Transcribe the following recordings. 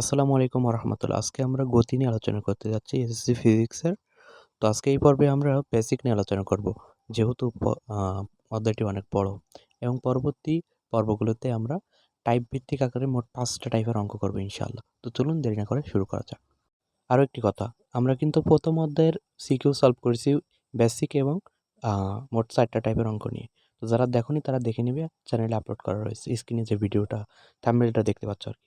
আসসালামু আলাইকুম রহমতুল্লাহ। আজকে আমরা গতি নিয়ে আলোচনা করতে যাচ্ছি এসএসসি ফিজিক্সের। তো আজকে এই পর্বে আমরা বেসিক নিয়ে আলোচনা করব, যেহেতু অধ্যায়টি অনেক বড় এবং পরবর্তী পর্বগুলোতে আমরা টাইপ ভিত্তিক আকারে মোট 5টা টাইপের অঙ্ক করবো ইনশাআল্লাহ। তো চলুন দেরি না করে শুরু করা যাক। আরও একটি কথা, আমরা কিন্তু প্রথম অধ্যায়ের সিকিউ সলভ করেছি বেসিক এবং মোট 4টা টাইপের অঙ্ক নিয়ে। তো যারা দেখোনি তারা দেখে নেবে, চ্যানেলে আপলোড করা রয়েছে। স্ক্রিনে যে ভিডিওটা থাম্বনেলটা দেখতে পাচ্ছ আর কি।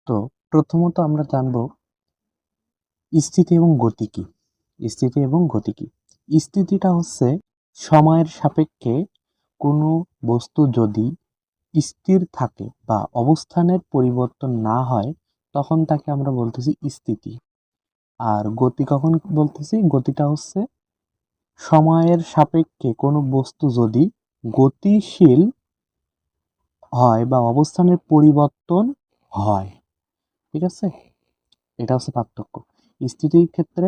তো প্রথমত আমরা জানব স্থিতি এবং গতি কি। স্থিতি এবং গতি কি? স্থিতিটা হচ্ছে সময়ের সাপেক্ষে কোনো বস্তু যদি স্থির থাকে বা অবস্থানের পরিবর্তন না হয় তখন তাকে আমরা বলতেছি স্থিতি। আর গতি কখন বলতেছি? গতিটা হচ্ছে সময়ের সাপেক্ষে কোনো বস্তু যদি গতিশীল হয় বা অবস্থানের পরিবর্তন হয়। ঠিক আছে, এটা হচ্ছে পার্থক্য। স্থিতির ক্ষেত্রে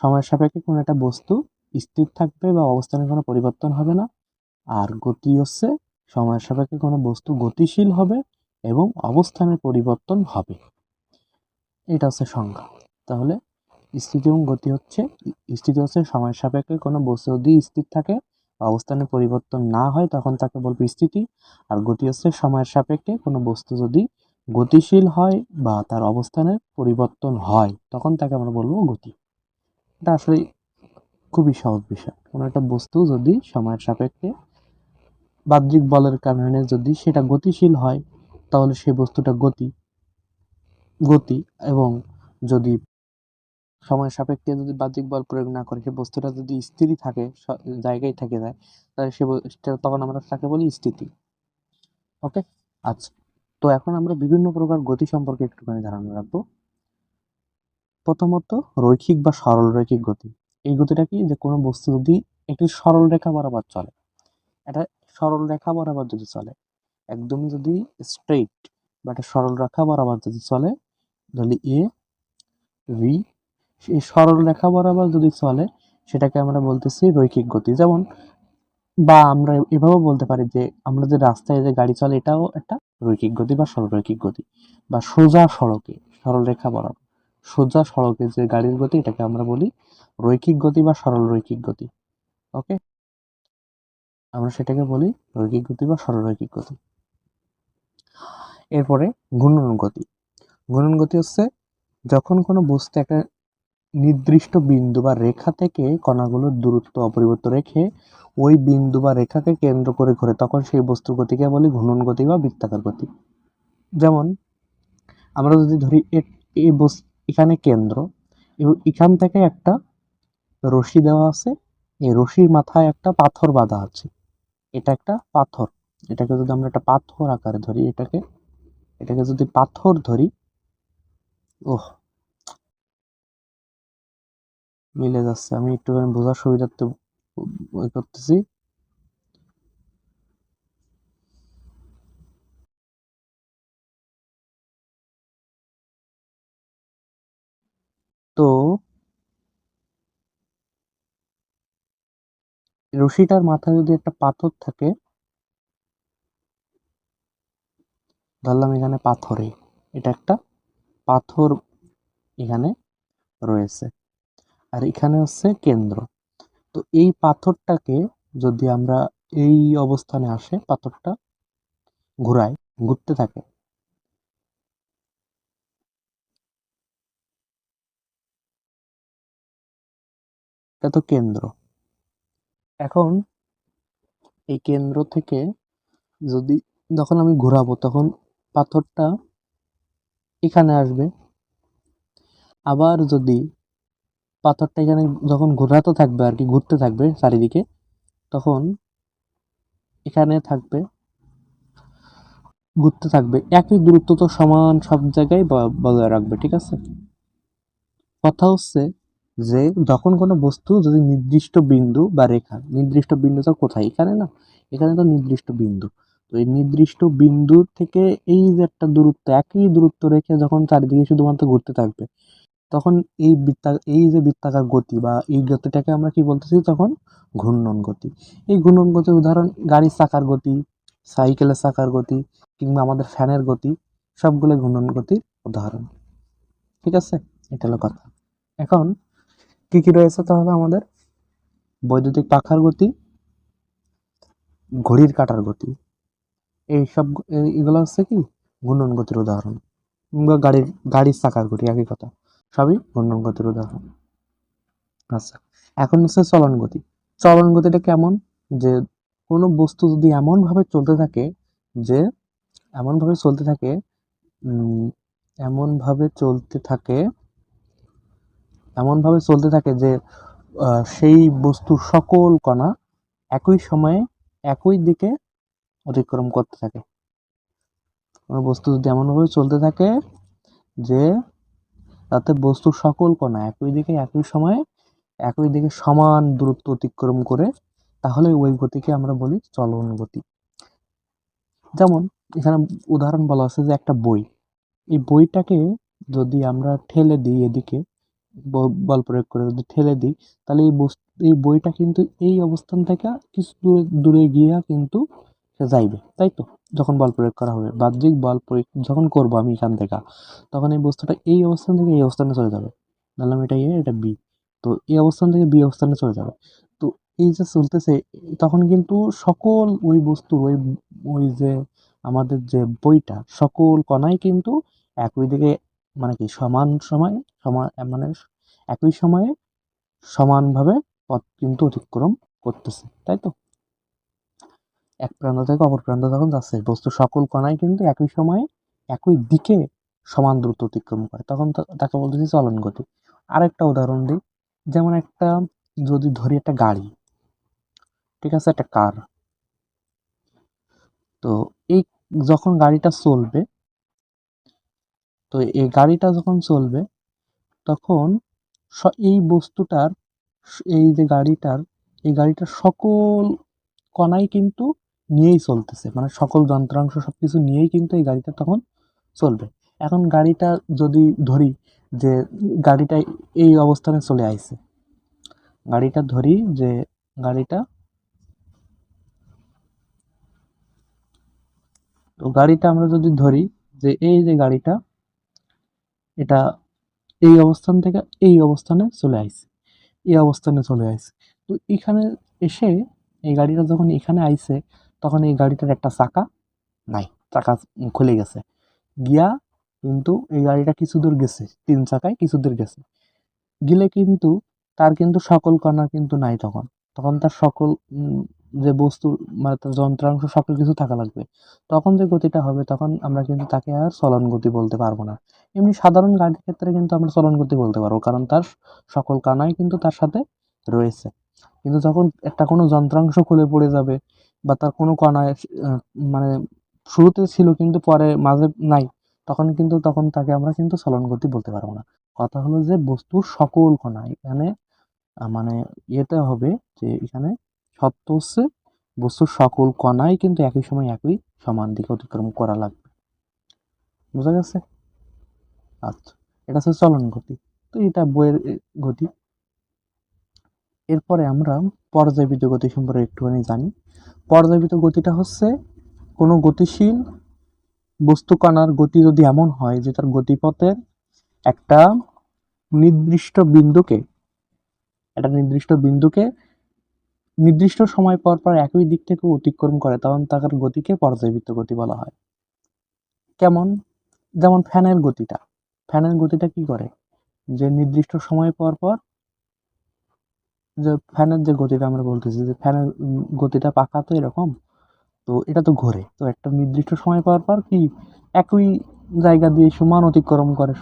সময়ের সাপেক্ষে কোনো একটা বস্তু স্থির থাকবে বা অবস্থানের কোনো পরিবর্তন হবে না। আর গতি হচ্ছে সময়ের সাপেক্ষে কোনো বস্তু গতিশীল হবে এবং অবস্থানের পরিবর্তন হবে। এটা হচ্ছে সংজ্ঞা। তাহলে স্থিতি এবং গতি হচ্ছে, স্থিতি হচ্ছে সময়ের সাপেক্ষে কোনো বস্তু যদি স্থির থাকে বা অবস্থানের পরিবর্তন না হয় তখন তাকে বলবো স্থিতি। আর গতি হচ্ছে সময়ের সাপেক্ষে কোনো বস্তু যদি গতিশীল হয় বা তার অবস্থানের পরিবর্তন হয় তখন তাকে আমরা বলবো গতি। এটা আসলে খুবই সহজ বিষয়। কোনো একটা বস্তু যদি সময়ের সাপেক্ষে বাহ্যিক বলের কারণে যদি সেটা গতিশীল হয় তাহলে সেই বস্তুটা গতি এবং যদি সময়ের সাপেক্ষে যদি বাহ্যিক বল প্রয়োগ না করে সেই বস্তুটা যদি স্থিরই থাকে, জায়গায় থেকে যায়, তাহলে তখন আমরা তাকে বলি স্থিতি। ওকে, আচ্ছা। তো এখন আমরা বিভিন্ন প্রকার গতি সম্পর্কে একটুখানি ধারণা রাখবো। প্রথমত রৈখিক বা সরল রৈখিক গতি। এই গতিটা কি? যে কোনো বস্তু যদি একটি সরল রেখা বরাবর চলে, এটা সরল রেখা বরাবর যদি চলে, একদমই যদি স্ট্রেইট বা একটা সরল রেখা বরাবর যদি চলে, তাহলে এ ভি, এই সরল রেখা বরাবর যদি চলে সেটাকে আমরা বলতেছি রৈখিক গতি। যেমন বা আমরা এভাবেও বলতে পারি যে আমরা যে রাস্তায় যে গাড়ি চলে এটাও একটা রৈখিক গতি বা সরল রৈখিক গতি। বা সোজা সড়কে সরল রেখা বরাবর সোজা সড়কে যে গাড়ির গতি এটাকে আমরা বলি রৈখিক গতি বা সরল রৈখিক গতি। ওকে, আমরা সেটাকে বলি রৈখিক গতি বা সরল রৈখিক গতি। এরপরে ঘূর্ণন গতি। ঘূর্ণন গতি হচ্ছে যখন কোনো বস্তু একটা নির্দিষ্ট বিন্দু বা রেখা থেকে কণাগুলোর দূরত্ব অপরিবর্তিত রেখে ওই বিন্দু বা রেখাকে কেন্দ্র করে ঘোরে তখন সেই বস্তুর গতিকে বলি ঘূর্ণন গতি বা বৃত্তাকার গতি। যেমন আমরা যদি ধরি এই এখানে কেন্দ্র এবং এখান থেকে একটা রশি দেওয়া আছে, এই রশির মাথায় একটা পাথর বাঁধা আছে, এটা একটা পাথর। এটাকে যদি আমরা একটা পাথর আকারে ধরি, এটাকে যদি পাথর ধরি, ওহ মিলে যাচ্ছে, আমি একটুখানি বোঝার সুবিধার্থে করতেছি। তো রশিটার মাথায় যদি একটা পাথর থাকে, ধরলাম এখানে পাথরে, এটা একটা পাথর এখানে রয়েছে আর এখানে হচ্ছে কেন্দ্র। তো এই পাথরটাকে যদি আমরা এই অবস্থানে আসে, পাথরটা ঘোরায়, ঘুরতে থাকে, এটা তো কেন্দ্র। এখন এই কেন্দ্র থেকে যদি যখন আমি ঘোরাবো তখন পাথরটা এখানে আসবে। আবার যদি পাথরটা এখানে যখন ঘোরাতে থাকবে আর কি, ঘুরতে থাকবে চারিদিকে, তখন এখানে থাকবে, ঘুরতে থাকবে, একই দূরত্ব তো সমান সব জায়গায় বজায় রাখবে। ঠিক আছে, কথা হচ্ছে যে যখন কোনো বস্তু যদি নির্দিষ্ট বিন্দু বা রেখা, নির্দিষ্ট বিন্দুটা কোথায়? এখানে না, এখানে তো নির্দিষ্ট বিন্দু। তো এই নির্দিষ্ট বিন্দু থেকে এই যে একটা দূরত্ব, একই দূরত্ব রেখে যখন চারিদিকে শুধুমাত্র ঘুরতে থাকবে তখন এই যে বৃত্তাকার গতি বা এই গতিটাকে আমরা কি বলতেছি তখন ঘূর্ণন গতি। এই ঘূর্ণন গতির উদাহরণ গাড়ির চাকার গতি, সাইকেলের চাকার গতি কিংবা আমাদের ফ্যানের গতি, সবগুলো ঘূর্ণন গতির উদাহরণ। ঠিক আছে, এটা হলো কথা। এখন কি কি রয়েছে তাহলে আমাদের? বৈদ্যুতিক পাখার গতি, ঘড়ির কাঁটার গতি, এইসব এগুলো হচ্ছে কি ঘূর্ণন গতির উদাহরণ। কিংবা গাড়ির চাকার গতি, একই কথা, সবই ঘূর্ণন গতির উদাহরণ। আচ্ছা, এখন হচ্ছে চলন গতি। চলন গতিটা কেমন? যে কোনো বস্তু যদি এমন ভাবে চলতে থাকে যে এমন ভাবে চলতে থাকে এমন ভাবে চলতে থাকে এমন ভাবে চলতে থাকে যে সেই বস্তুর সকল কণা একই সময়ে একই দিকে অতিক্রম করতে থাকে। কোনো বস্তু যদি এমনভাবে চলতে থাকে যে তাতে বস্তুর সকল কণা একই দিকে একই সময়ে একই দিকে সমান দূরত্ব অতিক্রম করে, তাহলে ওই গতিকে আমরা বলি চলন গতি। যেমন এখানে উদাহরণ বলা আছে যে একটা বই, এই বইটাকে যদি আমরা ঠেলে দিই এদিকে, বল প্রয়োগ করে যদি ঠেলে দিই, তাহলে এই বইটা কিন্তু এই অবস্থান থেকে কিছু দূরে গিয়ে কিন্তু সে যাইবে, তাই তো? যখন বল প্রয়োগ করা হবে, বাহ্যিক বল প্রয়োগ যখন করব আমি এখান থেকে, তখন এই বস্তুটা এই অবস্থান থেকে এই অবস্থানে চলে যাবে। ধরলাম এটা এ, এটা বি, তো এই অবস্থান থেকে বি অবস্থানে চলে যাবে। তো এই যে চলতেছে, তখন কিন্তু সকল ওই বস্তুর ওই যে আমাদের যে বইটা, সকল কণাই কিন্তু একই দিকে, মানে কি সমান সময় মানে একই সময়ে সমানভাবে পথ কিন্তু অতিক্রম করতেছে, তাই তো? এক প্রান্ত থেকে অপর প্রান্ত যখন যাচ্ছে, বস্তু সকল কণাই কিন্তু একই সময়ে একই দিকে সমান দ্রুত অতিক্রম করে, তখন তাকে বলতেছি চলন গতি। আরেকটা উদাহরণ দিই, যেমন একটা যদি ধরি একটা গাড়ি, ঠিক আছে, একটা কার। তো এই যখন গাড়িটা চলবে, তো এই গাড়িটা যখন চলবে তখন এই বস্তুটার এই যে এই গাড়িটার সকল কণাই কিন্তু নিয়েই চলতেছে, মানে সকল যন্ত্রাংশ সবকিছু নিয়েই কিন্তু এই গাড়িটা তখন চলবে। এখন গাড়িটা যদি ধরি যে গাড়িটা এই অবস্থানে চলে আইছে, গাড়িটা ধরি যে গাড়িটা তো গাড়িটা আমরা যদি ধরি যে এই যে গাড়িটা এটা এই অবস্থান থেকে এই অবস্থানে চলে আইছে, এই অবস্থানে চলে আইছে। তো এখানে এসে এই গাড়িটা যখন এখানে আইছে, তখন এই গাড়িটার একটা চাকা নাই, চাকা খুলে গেছে, গিয়া কিন্তু এই গাড়িটা কিছু দূর গেছে, 3 চাকায় কিছু দূর গেছে, গেলে কিন্তু তার কিন্তু সকল কণা কিন্তু নাই, তখন তখন তার সকল যে বস্তু, মানে তার যন্ত্রাংশ সকল কিছু থাকা লাগবে, তখন যে গতিটা হবে তখন আমরা কিন্তু তাকে আর চলন গতি বলতে পারবো না। এমনি সাধারণ গাড়ির ক্ষেত্রে কিন্তু আমরা চলন গতি বলতে পারবো, কারণ তার সকল কণাই কিন্তু তার সাথে রয়েছে। কিন্তু যখন একটা কোনো যন্ত্রাংশ খুলে পড়ে যাবে বা তার কোনো কণায় মানে শুরুতে ছিল কিন্তু পরে মাঝে নাই, তখন তাকে আমরা কিন্তু চলন গতি বলতে পারবো না। কথা হলো যে বস্তুর সকল কণা এখানে মানে ইয়েতে হবে যে এখানে সত্য হচ্ছে বস্তুর সকল কণাই কিন্তু একই সময় একই সমান দিকে অতিক্রম করা লাগবে। বুঝা গেছে? আচ্ছা, এটা হচ্ছে চলন গতি। তো এটা বইয়ের গতি। এরপরে আমরা পর্যায়বৃত্ত গতি সম্পর্কে একটুখানি জানি। পর্যায়বৃত্ত গতিটা হচ্ছে কোনো গতিশীল বস্তু কণার গতি যদি এমন হয় যে তার গতিপথের একটা নির্দিষ্ট বিন্দুকে নির্দিষ্ট সময় পর পর একই দিক থেকে অতিক্রম করে, তখন তার গতিকে পর্যায়বৃত্ত গতি বলা হয়। কেমন? যেমন ফ্যানের গতিটা কি করে, যে নির্দিষ্ট সময় পর পর, যে ফ্যানের যে গতিটা আমরা বলতেছি যে ফ্যানের গতিটা পাকা তো এরকম, তো এটা তো ঘোরে, তো একটা নির্দিষ্ট সময় পর পর কি একই জায়গা দিয়ে সমান অতিক্রম করে,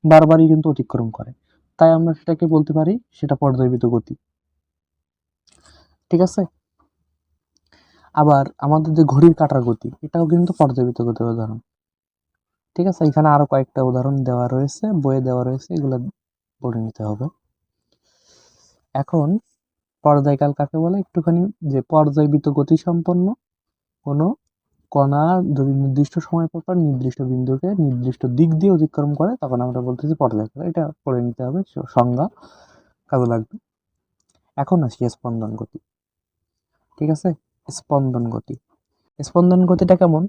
বারবারই কিন্তু অতিক্রম করে, তাই আমরা সেটাকে বলতে পারি সেটা পর্যায়বৃত্ত গতি। ঠিক আছে? আবার আমাদের যে ঘড়ির কাঁটার গতি, এটাও কিন্তু পর্যায়বৃত্ত গতির উদাহরণ। ঠিক আছে, এখানে আরো কয়েকটা উদাহরণ দেওয়া রয়েছে, বইয়ে দেওয়া রয়েছে, এগুলো পড়ে নিতে হবে। এখন পর্যায়কাল কাকে বলে একটুখানি, যে পর্যায়বৃত্ত গতি সম্পন্ন কোনো কণা যদি নির্দিষ্ট সময় পর পর নির্দিষ্ট বিন্দুকে নির্দিষ্ট দিক দিয়ে অতিক্রম করে তখন আমরা বলতেছি পর্যায়কাল। এটা পড়ে নিতে হবে, সংজ্ঞা কাজে লাগবে। এখন আসি স্পন্দন গতি। ঠিক আছে, স্পন্দন গতি। স্পন্দন গতিটা কেমন,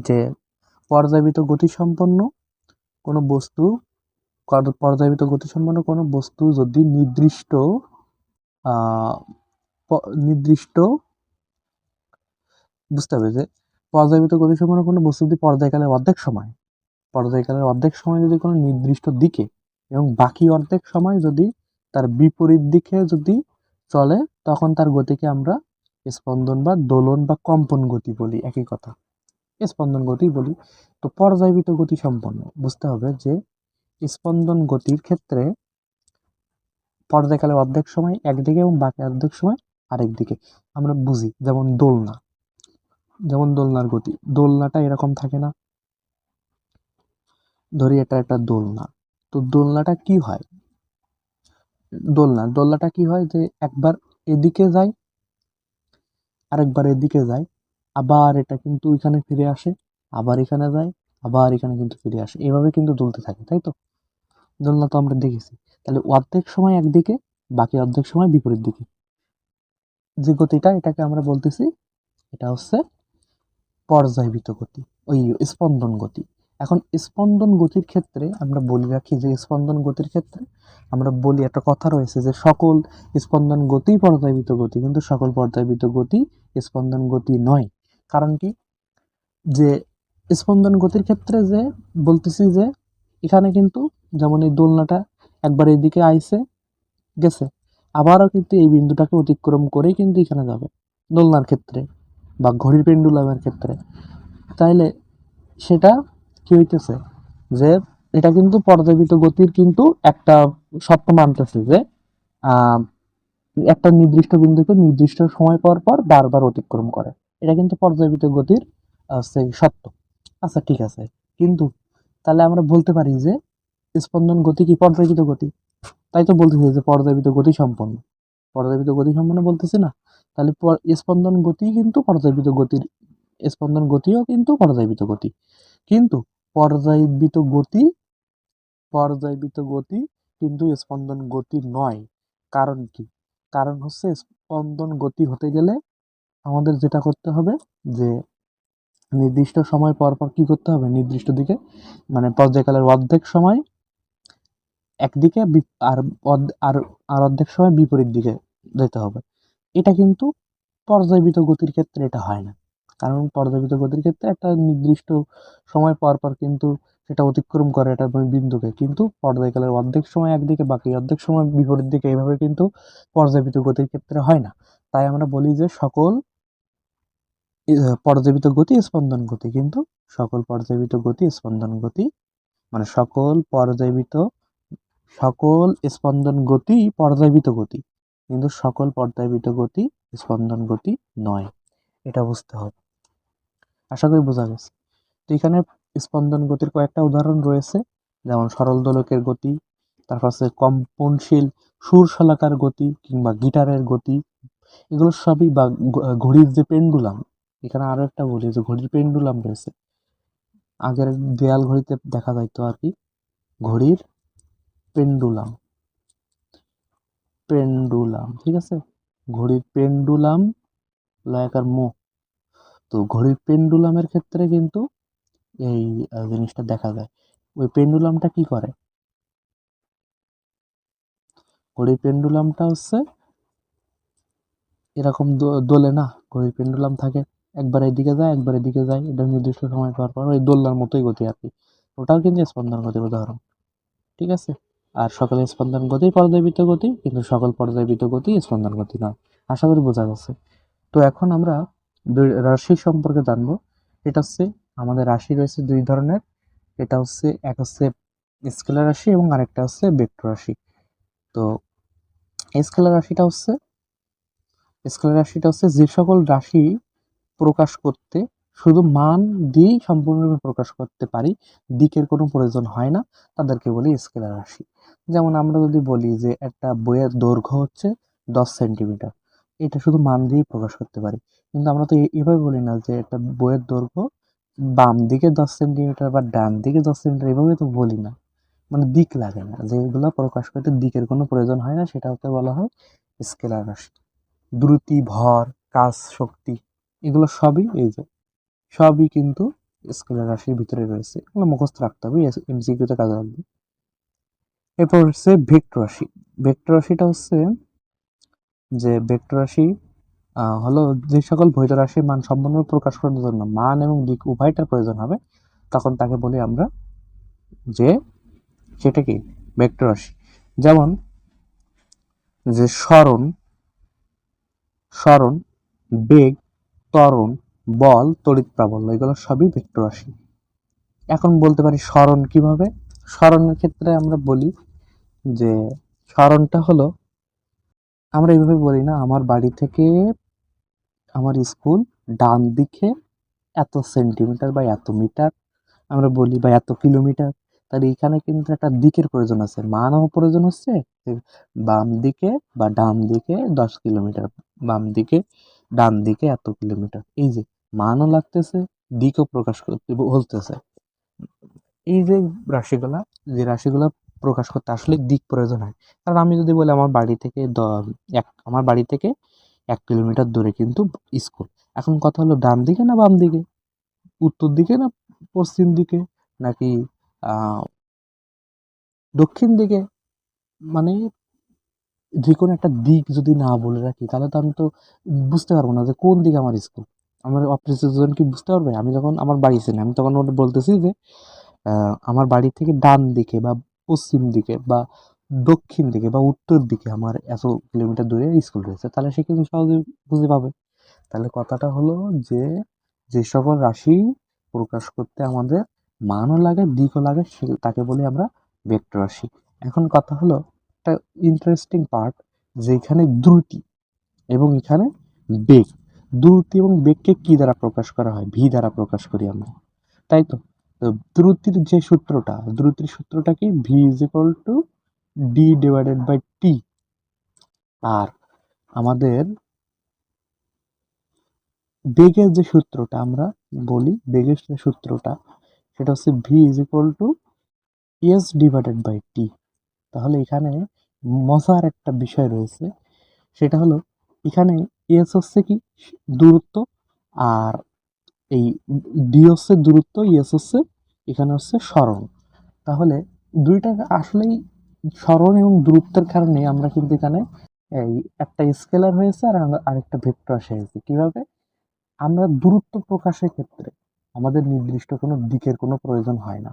যে পর্যায়বৃত্ত গতি সম্পন্ন কোনো বস্তু পর্যায়বৃত্ত গতি সম্পন্ন কোনো বস্তু যদি নির্দিষ্ট বুঝতে হবে যে পর্যায়বৃত্ত গতি সম্পন্ন কোনো বস্তু যদি পর্যায়কালের অর্ধেক সময় যদি কোনো নির্দিষ্ট দিকে এবং বাকি অর্ধেক সময় যদি তার বিপরীত দিকে যদি চলে তখন তার গতিকে আমরা স্পন্দন বা দোলন বা কম্পন গতি বলি, একই কথা, স্পন্দন গতি বলি। তো পর্যায়বৃত্ত গতি সম্পন্ন বুঝতে হবে যে স্পন্দন গতির ক্ষেত্রে পর্যায়কালের অর্ধেক সময় একদিকে এবং বাকি অর্ধেক সময় আরেক দিকে। আমরা বুঝি যেমন দোলনার গতি, দোলনাটা এরকম থাকে না, ধরি এটা একটা দোলনা। তো দোলনাটা কি হয়, দোলনাটা কি হয় যে একবার এদিকে যায়, আরেকবার এদিকে যায়, আবার এটা কিন্তু এখানে ফিরে আসে, আবার এখানে যায়, আবার এখানে কিন্তু ফিরে আসে, এভাবে কিন্তু দুলতে থাকে, তাই তো? দোলনা তো আমরা দেখেছি। তাহলে অর্ধেক সময় একদিকে, বাকি অর্ধেক সময় বিপরীত দিকে যে গতিটা, এটাকে আমরা বলতেছি, এটা হচ্ছে পর্যায়বৃত্ত গতি, ওই স্পন্দন গতি। এখন স্পন্দন গতির ক্ষেত্রে আমরা বলে রাখি যে স্পন্দন গতির ক্ষেত্রে আমরা বলি, একটা কথা রয়েছে যে সকল স্পন্দন গতি পর্যায়বৃত্ত গতি, কিন্তু সকল পর্যায়বৃত্ত গতি স্পন্দন গতি নয়। কারণ কি, যে স্পন্দন গতির ক্ষেত্রে যে বলতেছি যে এখানে কিন্তু যেমন এই দোলনাটা একবার এদিকে আইছে গেছে, আবারও কিন্তু এই বিন্দুটাকে অতিক্রম করেই কিন্তু এখানে যাবে দোলনার ক্ষেত্রে বা ঘড়ির পেন্ডুলামের ক্ষেত্রে। তাইলে সেটা কি হইতেছে, যে এটা কিন্তু পর্যায়বৃত্ত গতির কিন্তু একটা শর্ত মানতেছে যে একটা নির্দিষ্ট বিন্দুকে নির্দিষ্ট সময় পর পর বারবার অতিক্রম করে, এটা কিন্তু পর্যায়বৃত্ত গতির সত্য। আচ্ছা ঠিক আছে, কিন্তু তাহলে আমরা বলতে পারি যে স্পন্দন গতি কি পর্যায়বৃত্ত গতি? তাই তো বলতেছি যে পর্যায়বৃত্ত গতি সম্পন্ন বলতেছি না? তাহলে স্পন্দন গতি কিন্তু স্পন্দন গতিও কিন্তু পর্যায়বৃত্ত গতি, কিন্তু পর্যায়বৃত্ত গতি কিন্তু স্পন্দন গতি নয়। কারণ কি, কারণ হচ্ছে স্পন্দন গতি হতে গেলে আমাদের যেটা করতে হবে যে নির্দিষ্ট সময় পর পর কি করতে হবে, নির্দিষ্ট দিকে, মানে পর্যায়কালের অর্ধেক সময় একদিকে আর আর আর অর্ধেক সময় বিপরীত দিকে যেতে হবে। এটা কিন্তু পর্যায়বৃত্ত গতির ক্ষেত্রে এটা হয় না, কারণ পর্যায়বৃত্ত গতির ক্ষেত্রে একটা নির্দিষ্ট সময় পর পর কিন্তু সেটা অতিক্রম করে এটা বিন্দুকে, কিন্তু পর্যায়কালের অর্ধেক সময় একদিকে বাকি অর্ধেক সময় বিপরীত দিকে, এইভাবে কিন্তু পর্যায়বৃত্ত গতির ক্ষেত্রে হয় না। তাই আমরা বলি যে সকল পর্যায়বৃত্ত গতি স্পন্দন গতি, কিন্তু সকল পর্যায়বৃত্ত গতি স্পন্দন গতি, মানে সকল স্পন্দন গতি পর্যায়বৃত্ত গতি, কিন্তু সকল পর্যায়বৃত্ত গতি স্পন্দন গতি নয়। এটা বুঝতে হবে, আশা করি বোঝা গেছে। তো এখানে স্পন্দন গতির কয়েকটা উদাহরণ রয়েছে, যেমন সরল দোলকের গতি, তারপর আছে কম্পনশীল সুরশলাকার গতি কিংবা গিটারের গতি, এগুলো সবই, বা ঘড়ির যে পেন্ডুলাম, এখানে আরো একটা বলি যে ঘড়ির পেন্ডুলাম রয়েছে, আগের দেয়াল ঘড়িতে দেখা যাইতো আর কি, ঘড়ির পেন্ডুলাম, ঠিক আছে, ঘড়ির পেন্ডুলাম লয়াকার মো। তো ঘড়ির পেন্ডুলামের ক্ষেত্রে কিন্তু এই জিনিসটা দেখা যায়। ওই পেন্ডুলামটা কি করে, ঘড়ির পেন্ডুলামটা হচ্ছে এরকম দোলে না, ঘড়ির পেন্ডুলাম থাকে একবার এদিকে যায় একবার এদিকে যায়, এটা নির্দিষ্ট সময় পর পর ওই দোলনার মতোই গতি আর কি, ওটাও কিন্তু স্পন্দন গতির উদাহরণ। ঠিক আছে, আর সকল স্পন্দন গতি পর্যায়বৃত্ত গতি, কিন্তু সকল পর্যায়বৃত্ত গতি স্পন্দন গতি নয়। আশা করি বোঝা গেছে। তো এখন আমরা দুই রাশি সম্পর্কে জানবো। এটা হচ্ছে, আমাদের রাশি রয়েছে দুই ধরনের, এটা হচ্ছে এক হচ্ছে স্কেলার রাশি এবং আরেকটা হচ্ছে ভেক্টর রাশি। তো স্কেলার রাশিটা হচ্ছে যে সকল রাশি প্রকাশ করতে শুধু মান দিয়েই সম্পূর্ণরূপে প্রকাশ করতে পারি, দিকের কোনো প্রয়োজন হয় না, তাদেরকে বলি স্কেলার রাশি। যেমন আমরা যদি বলি যে একটা বইয়ের দৈর্ঘ্য হচ্ছে 10 সেন্টিমিটার, এটা শুধু মান দিয়েই প্রকাশ করতে পারি। কিন্তু আমরা তো এভাবে বলি না যে একটা বইয়ের দৈর্ঘ্য বাম দিকে 10 সেন্টিমিটার বা ডান দিকে 10 সেন্টিমিটার, এভাবে তো বলি না। মানে দিক লাগে না, যেগুলো প্রকাশ করতে দিকের কোনো প্রয়োজন হয় না সেটাকে বলা হয় স্কেলার রাশি। দ্রুতি, ভর, কাজ, শক্তি, এগুলো সবই এই যে সবই কিন্তু স্কেলার রাশির ভিতরে রয়েছে। এগুলো মুখস্থ রাখতে হবে, এমসিকিউতে কাজে লাগবে। এরপর হচ্ছে ভেক্টর রাশি। ভেক্টর রাশিটা হচ্ছে যে ভেক্টর রাশি হলো যে সকল ভৌত রাশির মান সম্পূর্ণরূপে প্রকাশ করার জন্য মান এবং দিক উভয়টার প্রয়োজন হবে, তখন তাকে বলি আমরা যে সেটা কি ভেক্টর রাশি। যেমন যে সরণ, সরণ, বেগ, ত্বরণ, বল, তড়িৎ প্রাবল্য, এগুলো সবই ভেক্টর রাশি। এখন বলতে পারি সরণ কিভাবে? সরণের ক্ষেত্রে আমরা বলি যে সরণটা হলো, আমরা এইভাবে বলি না আমার বাড়ি থেকে আমার স্কুল ডান দিকে এত সেন্টিমিটার বা এত মিটার, আমরা বলি বা এত কিলোমিটার। তাহলে এখানে কিন্তু একটা দিকের প্রয়োজন আছে, মানও প্রয়োজন হচ্ছে যে বাম দিকে বা ডান দিকে 10 কিলোমিটার, বাম দিকে ডান দিকে এত কিলোমিটার, এই যে মানও লাগতেছে, দিকও প্রকাশ করতে বলতেছে। এই যে রাশিগুলা, যে রাশিগুলা প্রকাশ করতে আসলে দিক প্রয়োজন হয়। কারণ আমি যদি বলি আমার বাড়ি থেকে 1 কিলোমিটার দূরে কিন্তু স্কুল, এখন কথা হলো ডান দিকে না বাম দিকে, উত্তর দিকে না পশ্চিম দিকে, নাকি দক্ষিণ দিকে, মানে যে কোনো একটা দিক যদি না বলে রাখি তাহলে তো আমি তো বুঝতে পারবো না যে কোন দিকে আমার স্কুল। আমার অপরিচিত জন কি বুঝতে পারবে? আমি যখন আমার বাড়ি চিনি, আমি তখন ওটা বলতেছি যে আমার বাড়ি থেকে ডান দিকে বা পশ্চিম দিকে বা দক্ষিণ দিকে বা উত্তর দিকে আমার এত কিলোমিটার দূরে স্কুল রয়েছে, তাহলে সে কিন্তু সহজে বুঝতে পাবে। তাহলে কথাটা হলো যে যে সকল রাশি প্রকাশ করতে আমাদের মানও লাগে, দিকও লাগে, তাকে বলি আমরা ভেক্টর রাশি। এখন কথা হলো একটা ইন্টারেস্টিং পার্ট, যেখানে দ্রুতি এবং এখানে বেগ, দ্রুতি এবং বেগকে কি দ্বারা প্রকাশ করা হয়? ভি দ্বারা প্রকাশ করি আমরা, তাই তো? তো দ্রুতির যে সূত্রটা, দ্রুতির সূত্রটা কি? V is equal to D divided by T. আর আমাদের বেগের যে সূত্রটা আমরা বলি, বেগের যে সূত্রটা সেটা হচ্ছে V is equal to S divided by T. তাহলে এখানে মজার একটা বিষয় রয়েছে, সেটা হলো এখানে এস হচ্ছে কি দূরত্ব, আর এই ডি হচ্ছে দূরত্ব, এস হচ্ছে এখানে হচ্ছে সরণ। তাহলে দুইটা আসলেই সরণ এবং দূরত্বের কারণে আমরা কিন্তু এখানে এই একটা স্কেলার হয়েছে আর আরেকটা ভেক্টর রাশি হয়েছে। কিভাবে? আমরা দূরত্ব প্রকাশের ক্ষেত্রে আমাদের নির্দিষ্ট কোনো দিকের কোনো প্রয়োজন হয় না।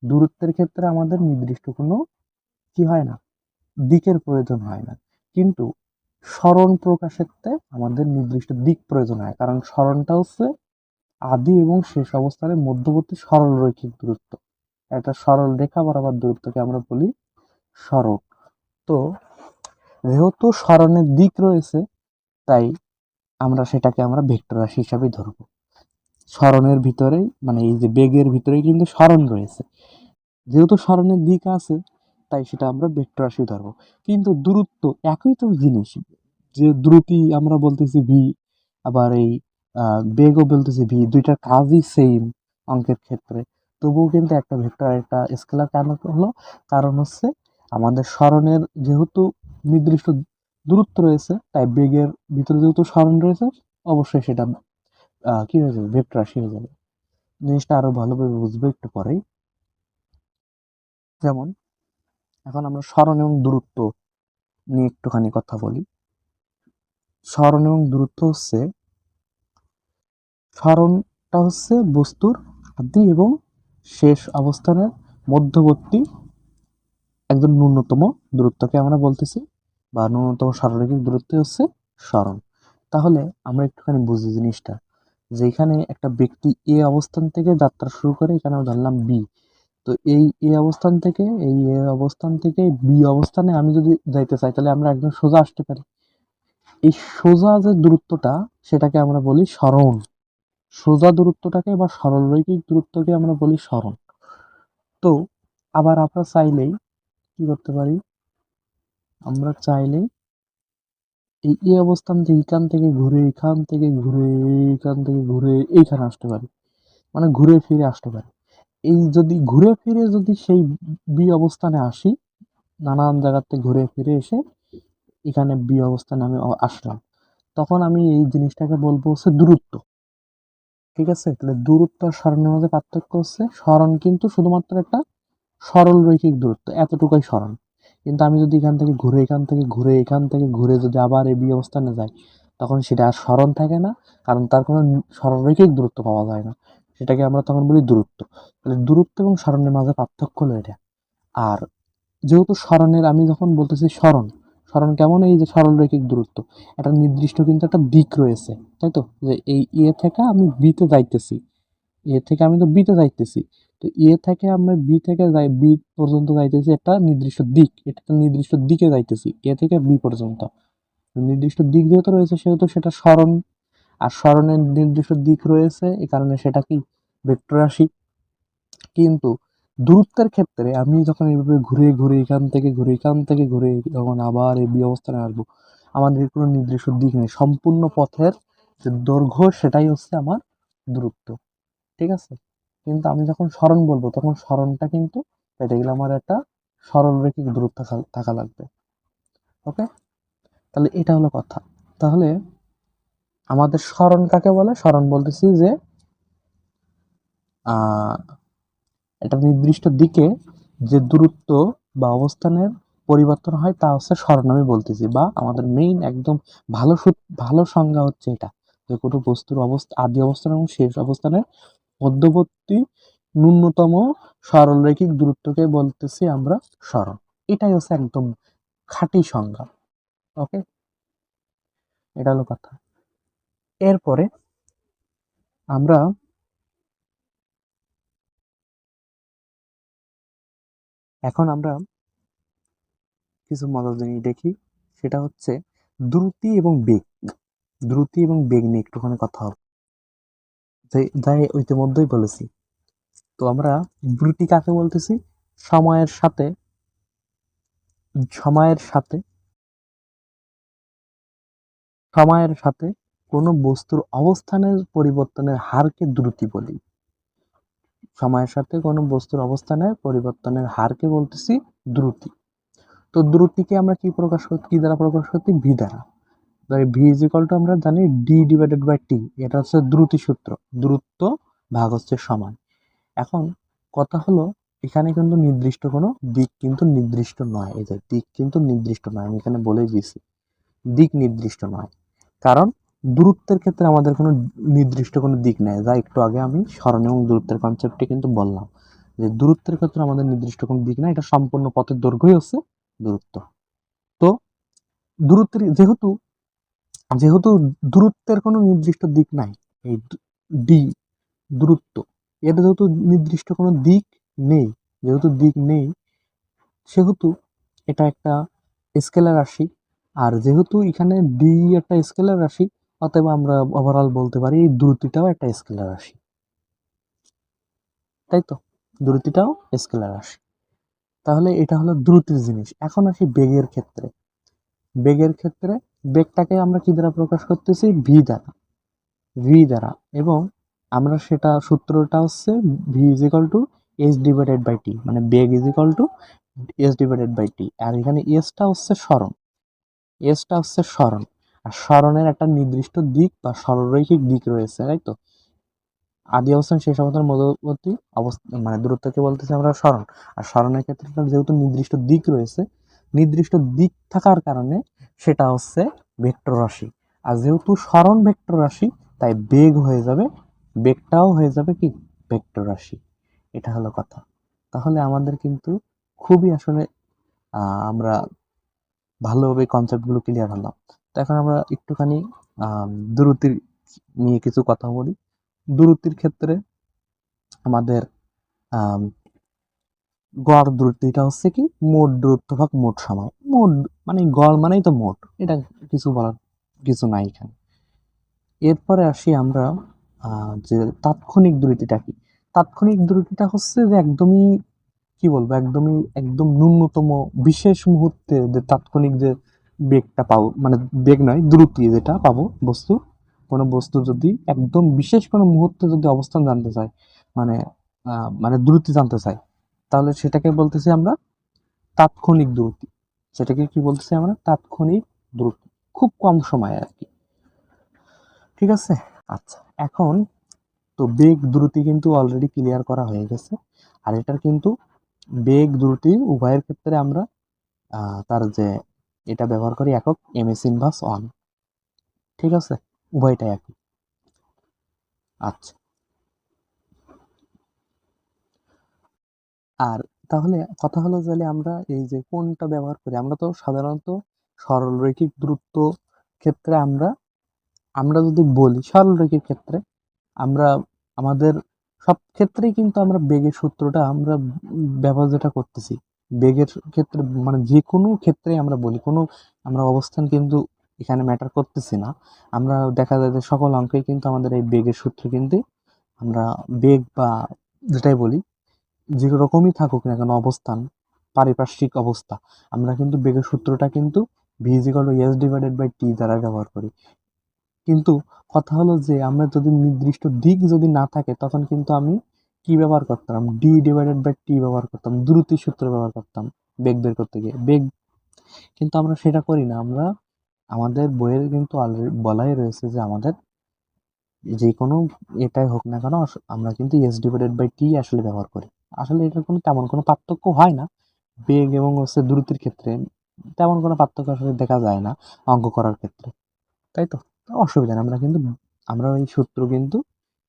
দূরত্বের ক্ষেত্রে আমাদের নির্দিষ্ট কোনো কি হয় না, দিকের প্রয়োজন হয় না। কিন্তু সরণ প্রকাশেতে আমাদের নির্দিষ্ট দিক প্রয়োজন হয়, কারণ সরণটা হচ্ছে আদি এবং শেষ অবস্থানের মধ্যবর্তী সরল রৈখিক দূরত্ব। একটা সরল রেখা বরাবর দূরত্বকে আমরা বলি সরণ। তো যেহেতু সরণের দিক রয়েছে, তাই আমরা সেটাকে ভেক্টর রাশি হিসাবে ধরবো। সরণের ভিতরেই মানে এই যে বেগের ভিতরেই কিন্তু সরণ রয়েছে, যেহেতু সরণের দিক আছে তাই সেটা আমরা ভেক্টর রাশি ধরবো। কিন্তু দূরত্ব একই তো জিনিস, যে দ্রুতি আমরা বলতেছি ভি, আবার এই বেগও বলতেছি ভি, দুইটার কাজই সেম অঙ্কের ক্ষেত্রে। তবুও কিন্তু একটা ভেক্টর একটা স্কেলার কেন হলো? কারণ হচ্ছে আমাদের সরণের যেহেতু নির্দিষ্ট দূরত্ব রয়েছে, তাই বেগের ভিতরে যেহেতু সরণ রয়েছে, অবশ্যই সেটা কি হয়ে যাবে? ভেক্টর রাশি হয়ে যাবে। জিনিসটা আরো ভালোভাবে বুঝবো একটু পরেই। যেমন এখন আমরা সরণ এবং দূরত্ব নিয়ে একটুখানি কথা বলি। সরণ এবং দূরত্ব হচ্ছে, সরণটা হচ্ছে বস্তুর আদি এবং শেষ অবস্থানের মধ্যবর্তী একদম ন্যূনতম দূরত্বকে আমরা বলতেছি, বা ন্যূনতম সরলরৈখিক দূরত্ব হচ্ছে সরণ। তাহলে আমরা একটুখানি বুঝি জিনিসটা, যে এখানে একটা ব্যক্তি এ অবস্থান থেকে যাত্রা শুরু করে, এখানে আমরা ধরলাম বি। তো এই এ অবস্থান থেকে বি অবস্থানে আমি যদি যাইতে চাই, তাহলে আমরা একদম সোজা আসতে পারি। এই সোজা যে দূরত্বটা সেটাকে আমরা বলি সরণ। সোজা দূরত্বটাকে বা সরলরৈখিক দূরত্বকে আমরা বলি সরণ। তো আবার আমরা চাইলেই কি করতে পারি? আমরা চাইলেই এই এ অবস্থান থেকে এখান থেকে ঘুরে এইখানে আসতে পারি, মানে ঘুরে ফিরে আসতে পারি। এই যদি ঘুরে ফিরে যদি সেই বি অবস্থানে আসি, নানান জায়গাতে ঘুরে ফিরে এসে এখানে বি অবস্থানে আমি আসলাম, তখন আমি এই জিনিসটাকে বলবো হচ্ছে দূরত্ব। ঠিক আছে, তাহলে দূরত্ব আর স্মরণের মধ্যে পার্থক্য হচ্ছে স্মরণ কিন্তু শুধুমাত্র একটা সরল রৈখিক দূরত্ব, এতটুকুই স্মরণ। কিন্তু আমি যদি এখান থেকে ঘুরে যদি আবার এই বি অবস্থানে যাই, তখন সেটা আর স্মরণ থাকে না, কারণ তার কোনো সরলরৈখিক দূরত্ব পাওয়া যায় না। সেটাকে আমরা তখন বলি দূরত্ব। তাহলে দূরত্ব এবং স্মরণের মাঝে পার্থক্য হলো এটা। আর যেহেতু স্মরণের, আমি যখন বলতেছি স্মরণ, স্মরণ কেমন, এই যে সরলরৈখিক দূরত্ব, একটা নির্দিষ্ট কিন্তু একটা দিক রয়েছে, তাই তো, যে এই এ থেকে আমি বিতে যাইতেছি, এ থেকে আমি তো বিতে যাইতেছি, তো এ থেকে আমরা বি থেকে যাই, বি পর্যন্ত যাইতেছি একটা নির্দিষ্ট দিক, এটা একটা নির্দিষ্ট দিকে যাইতেছি এ থেকে বি পর্যন্ত, নির্দিষ্ট দিক যেহেতু রয়েছে সেহেতু সেটা স্মরণ। আর স্মরণের নির্দিষ্ট দিক রয়েছে, এই কারণে সেটা কি ভেক্টর রাশি। কিন্তু দূরত্বের ক্ষেত্রে আমি যখন এইভাবে এখান থেকে ঘুরে যখন আবার এই বি অবস্থানে আসবো, আমাদের কোনো নির্দিষ্ট দিক নেই, সম্পূর্ণ পথের যে দৈর্ঘ্য সেটাই হচ্ছে আমার দূরত্ব। ঠিক আছে, কিন্তু আমি যখন স্মরণ বলবো তখন স্মরণটা কিন্তু পেতে গেলে আমার একটা সরলরৈখিক দূরত্ব থাকা লাগবে। ওকে, তাহলে এটা হলো কথা। তাহলে আমাদের স্মরণ কাকে বলে? স্মরণ বলতেছি যে আহ একটা নির্দিষ্ট দিকে যে দূরত্ব বা অবস্থানের পরিবর্তন হয় তা হচ্ছে স্মরণ আমি বলতেছি, বা আমাদের মেইন একদম ভালো সংজ্ঞা হচ্ছে এটা, যে কোনো বস্তুর আদি অবস্থান এবং শেষ অবস্থানের মধ্যবর্তী ন্যূনতম সরলরৈখিক দূরত্বকে বলতেছি আমরা স্মরণ। এটাই হচ্ছে একদম খাঁটি সংজ্ঞা। ওকে, এটা হলো কথা। এরপরে আমরা আমরা কিছু মজার জিনিস দেখি, সেটা হচ্ছে দ্রুতি এবং বেগ। দ্রুতি এবং বেগ নিয়ে একটুখানি কথা হবে, যাই ইতিমধ্যেই বলেছি। তো আমরা দ্রুতি কাকে বলতেছি? সময়ের সাথে সময়ের সাথে সময়ের সাথে কোনো বস্তুর অবস্থানের পরিবর্তনের হারকে দ্রুতি বলি। সময়ের সাথে কোনো বস্তুর অবস্থানের পরিবর্তনের হারকে বলতেছি দ্রুতি। তো দ্রুতিকে আমরা কি দ্বারা প্রকাশ করতে? ভি দ্বারা। ভি ইজ ইকুয়াল টু আমরা জানি ডি ডিভাইডেড বাই টি, এটা হচ্ছে দ্রুতি সূত্র, দূরত্ব ভাগ হচ্ছে সময়। এখন কথা হলো, এখানে কিন্তু নির্দিষ্ট কোনো দিক কিন্তু নির্দিষ্ট নয়, এই যে দিক কিন্তু নির্দিষ্ট নয়, আমি এখানে বলেই দিয়েছি দিক নির্দিষ্ট নয়। কারণ দূরত্বের ক্ষেত্রে আমাদের কোনো নির্দিষ্ট কোনো দিক নেই, যা একটু আগে আমি স্মরণ এবং দূরত্বের কনসেপ্টে কিন্তু বললাম, যে দূরত্বের ক্ষেত্রে আমাদের নির্দিষ্ট কোনো দিক নাই, এটা সম্পূর্ণ পথের দৈর্ঘ্যই হচ্ছে দূরত্ব। তো দূরত্বের যেহেতু যেহেতু দূরত্বের কোনো নির্দিষ্ট দিক নাই, এই ডি দূরত্ব, এটা যেহেতু নির্দিষ্ট কোনো দিক নেই, যেহেতু দিক নেই সেহেতু এটা একটা স্কেলার রাশি। আর যেহেতু এখানে ডি একটা স্কেলার রাশি, অতএব আমরা ওভারঅল বলতে পারি এই দ্রুতিটাও একটা স্কেলার রাশি, তাই তো, দ্রুতিটাও স্কেলার রাশি। তাহলে এটা হলো দ্রুতির জিনিস। এখন আসি বেগের ক্ষেত্রে। বেগের ক্ষেত্রে বেগটাকে আমরা কি দ্বারা প্রকাশ করতেছি? ভি দ্বারা, এবং আমরা সেটা সূত্রটা হচ্ছে V is equal to S divided by T, মানে বেগ is equal to S divided by T. আর এখানে এসটা হচ্ছে স্মরণ। আর স্মরণের একটা নির্দিষ্ট দিক বা সরলরৈখিক দিক রয়েছে, তাই তো, আদি অবস্থান শেষ অবস্থানের মধ্যবর্তী অবস্থা, মানে দূরত্বকে বলতেছি আমরা স্মরণ। আর স্মরণের ক্ষেত্রে যেহেতু নির্দিষ্ট দিক রয়েছে, নির্দিষ্ট দিক থাকার কারণে সেটা হচ্ছে ভেক্টর রাশি। আর যেহেতু স্মরণ ভেক্টর রাশি, তাই বেগটাও হয়ে যাবে কি ভেক্টর রাশি। এটা হলো কথা। তাহলে আমাদের কিন্তু খুবই আসলে আমরা ভালোভাবে কনসেপ্টগুলো ক্লিয়ার হলাম। তো এখন আমরা একটুখানি দূরত্বের নিয়ে কিছু কথা বলি। দূরত্বের ক্ষেত্রে আমাদের আম, গড় দূরত্বটা হচ্ছে কি মোট দূরত্ব ভাগ মোট সময়। মোট মানে গড় মানেই তো মোট, এটা কিছু বলার কিছু নাই এখানে। এরপরে আসি আমরা যে তাৎক্ষণিক দূরত্বটা কি। তাৎক্ষণিক দূরত্বটা হচ্ছে যে একদমই কি বলবো, একদম ন্যূনতম বিশেষ মুহূর্তে যে তাৎক্ষণিক যে বেগটা পাবো, মানে বেগ নয়, দ্রুতি যেটা পাবো বস্তু, কোনো বস্তু যদি একদম বিশেষ কোনো মুহূর্তে যদি অবস্থান জানতে চাই, মানে মানে দ্রুতি জানতে চাই, তাহলে সেটাকে বলতেছি আমরা তাৎক্ষণিক দ্রুতি। সেটাকে কি বলতেছি আমরা? তাৎক্ষণিক দ্রুতি। খুব কম সময় আর কি। ঠিক আছে। আচ্ছা, এখন তো বেগ দ্রুতি কিন্তু অলরেডি ক্লিয়ার করা হয়ে গেছে। আর এটার কিন্তু বেগ দ্রুতি উভয়ের ক্ষেত্রে আমরা তার যে এটা ব্যবহার করি একক এমএস ইনভার্স ওয়ান। ঠিক আছে, উভয়টাই একই। আচ্ছা, আর তাহলে কথা হলো যে আমরা এই যে কোনটা ব্যবহার করি, আমরা তো সাধারণত সরলরৈখিক দ্রুত ক্ষেত্রে আমরা আমরা যদি বলি সরলরৈখিক ক্ষেত্রে আমরা আমাদের সব ক্ষেত্রেই কিন্তু আমরা বেগের সূত্রটা আমরা ব্যবহার যেটা করতেছি বেগের ক্ষেত্রে, মানে যে কোনো ক্ষেত্রে আমরা বলি কোনো আমরা অবস্থান কিন্তু এখানে ম্যাটার করতেছি না। আমরা দেখা যায় যে সকল অঙ্কেই কিন্তু আমাদের এই বেগের সূত্র কিন্তু আমরা বেগ বা যেটাই বলি যে রকমই থাকুক না কেন অবস্থান, পারিপার্শ্বিক অবস্থা, আমরা কিন্তু বেগের সূত্রটা কিন্তু V is equal to S divided by T দ্বারা ব্যবহার করি। কিন্তু কথা হলো যে আমরা যদি নির্দিষ্ট দিক যদি না থাকে তখন কিন্তু আমি কি ব্যবহার করতাম? ডি ডিভাইডেড বাই টি ব্যবহার করতাম, দ্রুতি সূত্র ব্যবহার করতাম বেগ বের করতে গিয়ে। বেগ কিন্তু আমরা সেটা করি না। আমরা আমাদের বইয়ের কিন্তু অলরেডি বলাই রয়েছে যে আমাদের যে কোনো এটাই হোক না কেন আমরা কিন্তু এস ডিভাইডেড বাই টি আসলে ব্যবহার করি। আসলে এটার কোনো তেমন কোনো পার্থক্য হয় না বেগ এবং দ্রুতির ক্ষেত্রে, তেমন কোনো পার্থক্য আসলে দেখা যায় না অঙ্ক করার ক্ষেত্রে, তাই তো? তো অসুবিধা নেই, আমরা কিন্তু আমরা এই সূত্র কিন্তু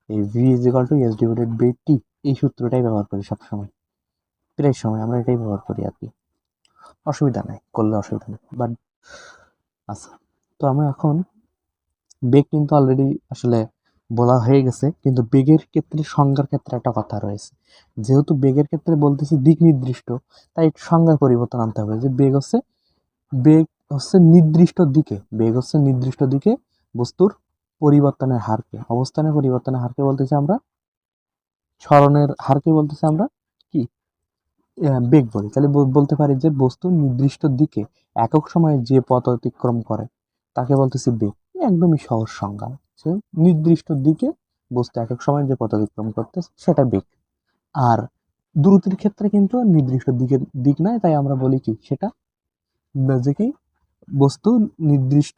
এই V is equal to S divided by T এই সূত্রটাই ব্যবহার করি সবসময়, প্রায় সময় আমরা এটাই ব্যবহার করি আর কি। অসুবিধা নেই, করলে অসুবিধা নেই। বাট আচ্ছা, তো আমরা এখন বেগ কিন্তু অলরেডি আসলে বলা হয়ে গেছে, কিন্তু বেগের ক্ষেত্রে সংজ্ঞার ক্ষেত্রে একটা কথা রয়েছে। যেহেতু বেগের ক্ষেত্রে বলতেছি দিক নির্দিষ্ট, তাই সংজ্ঞার পরিবর্তন আনতে হবে যে বেগ হচ্ছে নির্দিষ্ট দিকে, বেগ হচ্ছে নির্দিষ্ট দিকে বস্তুর পরিবর্তনের হারকে, অবস্থানের পরিবর্তনের হারকে বলতেছি আমরা, সরণের হারকে বলতেছি আমরা কি বেগ বলি। তাহলে বলতে পারি যে বস্তু নির্দিষ্ট দিকে একক সময়ে যে পথ অতিক্রম করে তাকে বলতেছি বেগ। একদমই সহজ সংজ্ঞা, যে নির্দিষ্ট দিকে বস্তু একক সময়ে যে পথ অতিক্রম করতেছে সেটা বেগ। আর দ্রুতির ক্ষেত্রে কিন্তু নির্দিষ্ট দিক নয়, তাই আমরা বলি কি সেটা যে কি বস্তু নির্দিষ্ট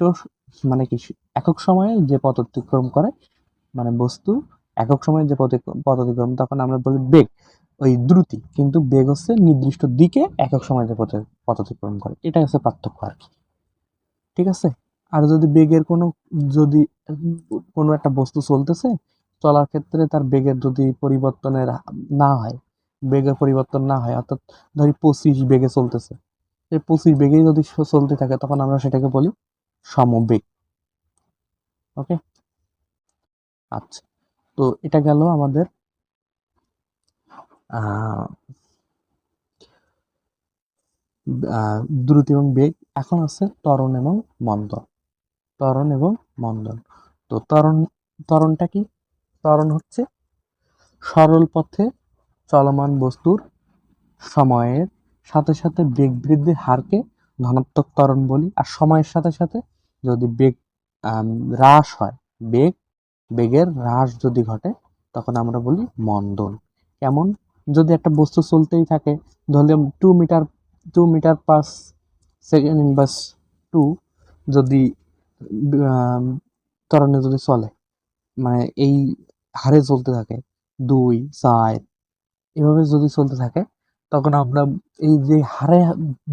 মানে কি একক সময়ে যে পথ অতিক্রম করে, মানে বস্তু একক সময়ে যে পথ অতিক্রম, তখন আমরা বলি বেগ। ওই দ্রুতি কিন্তু বেগ হচ্ছে নির্দিষ্ট দিকে একক সময়ে যে পথ অতিক্রম করে, এটা হচ্ছে পার্থক্য আর কি। ঠিক আছে। আর যদি বেগের যদি কোনো একটা বস্তু চলতেছে, চলার ক্ষেত্রে তার বেগের যদি পরিবর্তনের না হয়, বেগের পরিবর্তন না হয়, অর্থাৎ ধরি 25 বেগে চলতেছে, এই 25 বেগেই যদি চলতে থাকে তখন আমরা সেটাকে বলি সমবেগ। ওকে। আচ্ছা, তো এটা গেল আমাদের আহ দ্রুতি এবং বেগ। এখন আছে ত্বরণ এবং মন্দন। ত্বরণ এবং মন্দন। তো ত্বরণটা কি? ত্বরণ হচ্ছে সরল পথে চলমান বস্তুর সময়ের সাথে সাথে বেগ বৃদ্ধির হারকে ধনাত্মক ত্বরণ বলি। আর সময়ের সাথে সাথে যদি বেগ হ্রাস হয়, বেগের হ্রাস যদি ঘটে, তখন আমরা বলি মন্দন। কেমন? যদি একটা বস্তু চলতেই থাকে, ধরলাম 2 মিটার পার সেকেন্ড ইনভার্স 2, যদি ত্বরণে যদি চলে, মানে এই হারে চলতে থাকে 2, 4 এভাবে যদি চলতে থাকে, তখন আমরা এই যে হারে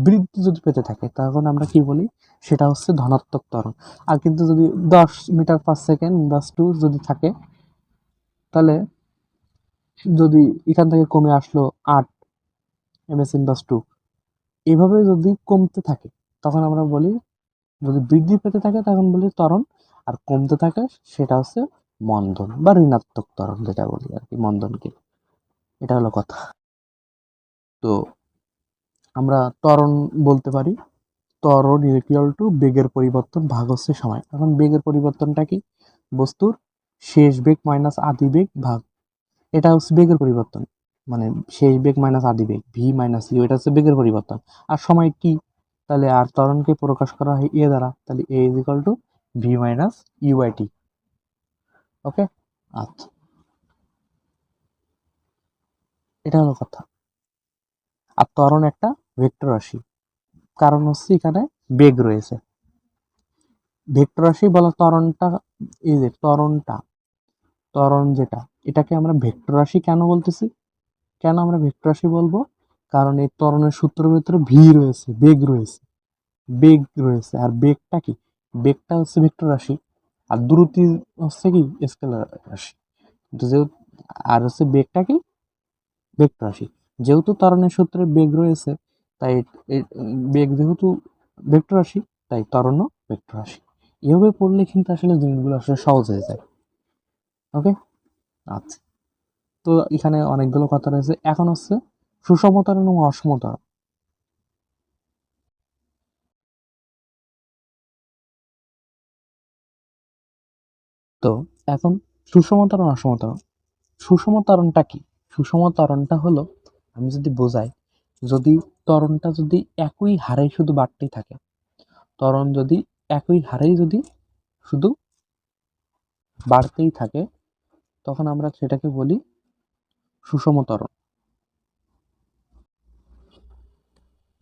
বৃদ্ধি যদি পেতে থাকে তখন আমরা কি বলি? সেটা হচ্ছে ধনাত্মক ত্বরণ। আর কিন্তু যদি 10 মিটার পার সেকেন্ড ইনভার্স 2 যদি থাকে, তাহলে যদি এখান থেকে কমে আসলো 8 ms ইনভার্স 2, এভাবে যদি কমতে থাকে তখন আমরা বলি, যদি বৃদ্ধি পেতে থাকে তখন বলি ত্বরণ, আর কমতে থাকে সেটা হচ্ছে মন্দন বা ঋণাত্মক ত্বরণ যেটা বলি আর কি, মন্দনকে। এটা হলো কথা। তো আমরা ত্বরণ বলতে পারি ত্বরণ ইকুয়াল টু বেগের পরিবর্তন ভাগ হচ্ছে সময়। এখন বেগের পরিবর্তনটা কি? বস্তুর শেষ বেগ মাইনাস আদি বেগ ভাগ, এটা হচ্ছে বেগের পরিবর্তন, মানে শেষ বেগ মাইনাস আদি বেগ ভি মাইনাস ইউ, এটা হচ্ছে বেগের পরিবর্তন। আর সময় টি, তাহলে আর ত্বরণকে প্রকাশ করা হয় এ দ্বারা, তাহলে A is equal to V minus U by T. Okay, আচ্ছা, এটা হলো কথা। আর ত্বরণ একটা ভেক্টর রাশি, কারণ হচ্ছে এখানে বেগ রয়েছে। ভেক্টর রাশি বলা ত্বরণটা, এই যে ত্বরণটা, ত্বরণ যেটা, এটাকে আমরা ভেক্টর রাশি কেন বলতেছি? কেন আমরা ভেক্টর রাশি বলবো? কারণ এই ত্বরণের সূত্রের ভিতরে ভি রয়েছে, বেগ রয়েছে, বেগ রয়েছে। আর বেগটা কি? বেগটা হচ্ছে ভেক্টর রাশি, আর দ্রুতি হচ্ছে কি স্কেলার রাশি। কিন্তু যেহেতু, আর হচ্ছে বেগটা কি ভেক্টর রাশি। যেহেতু ত্বরণের সূত্রে বেগ রয়েছে, তাই বেগ যেহেতু ভেক্টর রাশি, তাই ত্বরণও ভেক্টর রাশি। এভাবে পড়লে কিন্তু আসলে জিনিসগুলো আসলে সহজ হয়ে যায়। ওকে, আচ্ছা, তো এখানে অনেকগুলো কথা রয়েছে। এখন হচ্ছে সুষম ত্বরণ এবং অসম ত্বরণ। তো এখন সুষম ত্বরণ, অসম ত্বরণ। সুষম ত্বরণটা কি? সুষম ত্বরণটা হলো, আমি যদি বোঝাই, যদি ত্বরণটা যদি একই হারে শুধু বাড়তেই থাকে, ত্বরণ যদি একই হারেই যদি শুধু বাড়তেই থাকে, তখন আমরা সেটাকে বলি সুষম ত্বরণ।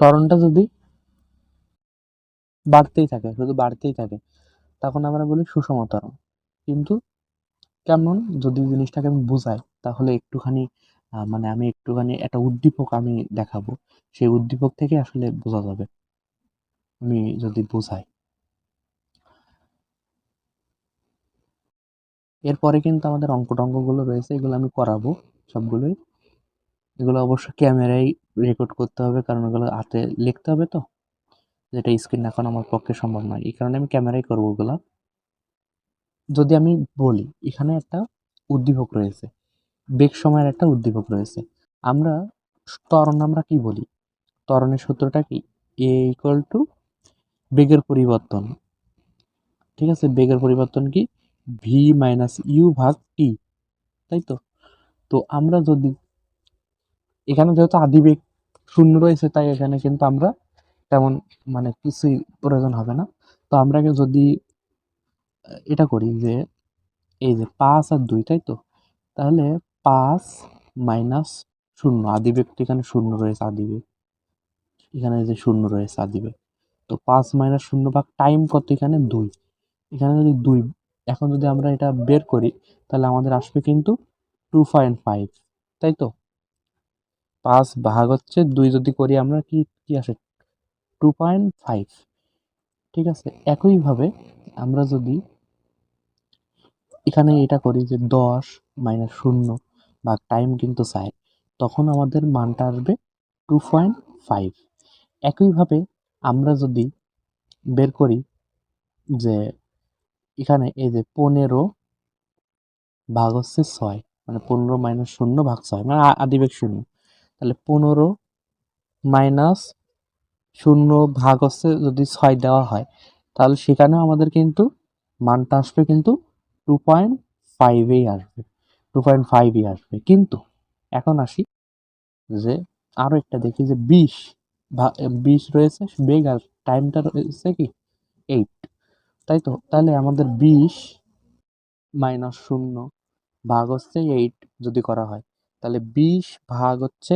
ত্বরণটা যদি বাড়তেই থাকে, শুধু বাড়তেই থাকে, তখন আমরা বলি সুষম ত্বরণ। কিন্তু কেমন, যদি জিনিসটাকে আমি বোঝাই, তাহলে একটুখানি মানে আমি একটুখানি একটা উদ্দীপক আমি দেখাবো, সেই উদ্দীপক থেকে আসলে বোঝা যাবে আমি যদি বোঝাই। এরপরে কিন্তু আমাদের অঙ্ক টঙ্কগুলো রয়েছে, এগুলো আমি করাবো সবগুলোই। এগুলো অবশ্য ক্যামেরায় রেকর্ড করতে হবে, কারণ এগুলো হাতে লিখতে হবে, তো যেটা স্ক্রিন এখন আমার পক্ষে সম্ভব নয়, এই কারণে আমি ক্যামেরায় করবো ওগুলা। যদি আমি বলি, এখানে একটা উদ্দীপক রয়েছে, বেগ সময়ের একটা উদ্দীপক রয়েছে। আমরা ত্বরণ আমরা কি বলি? ত্বরণের সূত্রটা কি? এ ইকুয়াল টু বেগের পরিবর্তন। ঠিক আছে, বেগের পরিবর্তন কি? ভি মাইনাস ইউ ভাগ টি, তাই তো? তো আমরা যদি এখানে যেহেতু আদিবেগ শূন্য রয়েছে, তাই এখানে কিন্তু আমরা তেমন মানে কিছুই প্রয়োজন হবে না। তো আমরা যদি এটা করি যে, এই যে 5 আর 2, তাই তো? তাহলে 5 মাইনাস শূন্য, আদিবেগটা এখানে শূন্য রয়েছে, আদিবেগ এখানে যে শূন্য রয়েছে আদিবেগ। তো 5 মাইনাস শূন্য ভাগ টাইম কত? এখানে 2। এখানে যদি 2, এখন যদি আমরা এটা বের করি, তাহলে আমাদের আসবে কিন্তু 2.5, তাই তো? 5 ভাগ হচ্ছে 2 যদি করি আমরা, কি কি আসে? 2.5। ঠিক আছে, একইভাবে আমরা যদি এখানে এটা করি যে 10 মাইনাস শূন্য ভাগ টাইম কিন্তু চাই, তখন আমাদের মানটা আসবে 2.5। একইভাবে আমরা যদি বের করি যে এখানে এই যে 15 ভাগ হচ্ছে 6, মানে 15 মাইনাস শূন্য ভাগ 6, মানে আদিবেগ শূন্য, তাহলে 15 মাইনাস শূন্য ভাগ হচ্ছে যদি 6 দেওয়া হয়, তাহলে সেখানেও আমাদের কিন্তু মানটা আসবে কিন্তু 2.5এই আসবে, 2.5ই আসবে। কিন্তু এখন আসি যে আরো একটা দেখি যে 20 রয়েছে বেগ, আর টাইমটা রয়েছে কি 8, তাই তো? তাহলে আমাদের 20 মাইনাস শূন্য ভাগ হচ্ছে 8 যদি করা হয়, তাহলে 20 ভাগ হচ্ছে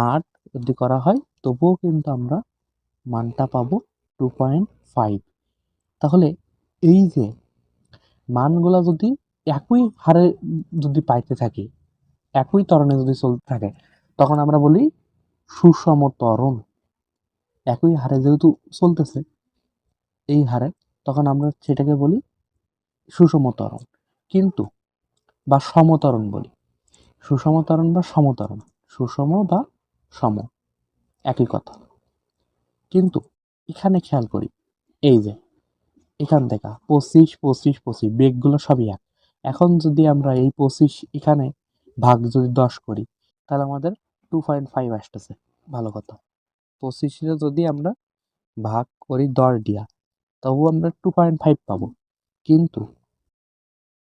8 যদি করা হয়, তবুও কিন্তু আমরা মানটা পাবো 2.5। তাহলে এই যে মানগুলা যদি একই হারে যদি পাইতে থাকি, একই ত্বরণে যদি চলতে থাকে, তখন আমরা বলি সুষম ত্বরণ। একই হারে যেহেতু চলতেছে এই হারে, তখন আমরা সেটাকে বলি সুষম ত্বরণ। কিন্তু বা সমত্বরণ বলি, সুষম ত্বরণ বা সমত্বরণ, সুষম বা সম একই কথা। কিন্তু এখানে খেয়াল করি, এই যে এখান থেকে 25 25 25 বেগগুলো সবই এক। এখন যদি আমরা এই 25 এখানে ভাগ যদি 10 করি, তাহলে আমাদের 2.5 আসতেছে। ভালো কথা, 25 যদি আমরা ভাগ করি 10 দিয়া, তবু আমরা 2.5 পাবো। কিন্তু